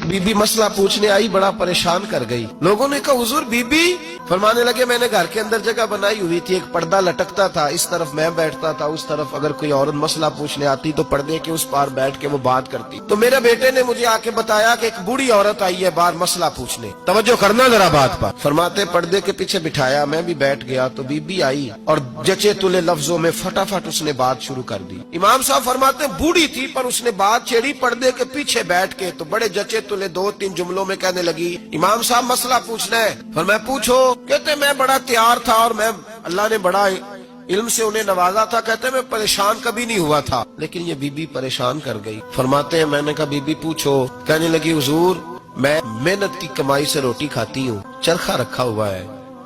ایک बीबी मसला पूछने आई, बड़ा परेशान कर गई। लोगों ने कहा हुजूर बीबी, फरमाने लगे मैंने घर के अंदर जगह बनाई हुई थी, एक पर्दा लटकता था, इस तरफ मैं बैठता था, उस तरफ अगर कोई औरत मसला पूछने आती तो पर्दे के उस पार बैठ के वो बात करती। तो मेरे बेटे ने मुझे आके बताया कि एक बूढ़ी औरत आई है बाहर मसला पूछने, तवज्जो करना जरा बात पर। फरमाते पर्दे के पीछे बिठाया, मैं भी बैठ गया तो बीबी आई और जचे तुले लफ्जों में फटाफट उसने बात शुरू कर दी। इमाम साहब फरमाते बूढ़ी थी पर उसने बात छेड़ी पर्दे के पीछे बैठ के, तो बड़े जचे तुले 2-3 जुमलों में कहने लगी, इमाम साहब मसला पूछना है। फिर मैं पूछो। कहते मैं बड़ा तैयार था और मैं अल्लाह ने बड़ा इल्म से उन्हें नवाजा था, कहते मैं परेशान कभी नहीं हुआ था, लेकिन ये बीबी परेशान कर गई। फरमाते हैं मैंने कहा बीबी पूछो। कहने लगी हुजूर मैं मेहनत की कमाई से रोटी खाती हूँ, चरखा रखा हुआ है,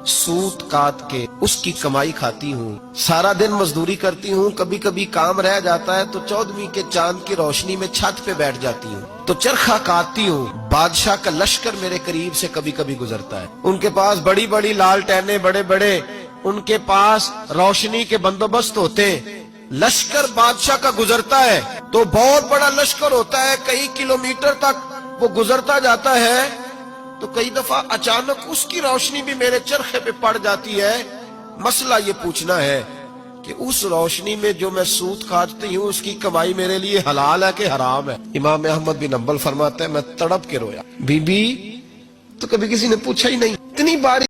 सूत काट के उसकी कमाई खाती हूँ, सारा दिन मजदूरी करती हूँ, कभी कभी काम रह जाता है तो 14वीं के चांद की रोशनी में छत पे बैठ जाती हूँ, तो चरखा काटती हूँ। बादशाह का लश्कर मेरे करीब से कभी कभी गुजरता है, उनके पास बड़ी बड़ी लालटेनें, बड़े बड़े उनके पास रोशनी के बंदोबस्त होते, लश्कर बादशाह का गुजरता है तो बहुत बड़ा लश्कर होता है, कई किलोमीटर तक वो गुजरता जाता है, तो कई दफा अचानक उसकी रोशनी भी मेरे चरखे पे पड़ जाती है। मसला ये पूछना है कि उस रोशनी में जो मैं सूत काटती हूँ उसकी कमाई मेरे लिए हलाल है कि हराम है। इमाम अहमद बिन हंबल फरमाते हैं मैं तड़प के रोया। बीबी तो कभी किसी ने पूछा ही नहीं, इतनी बारी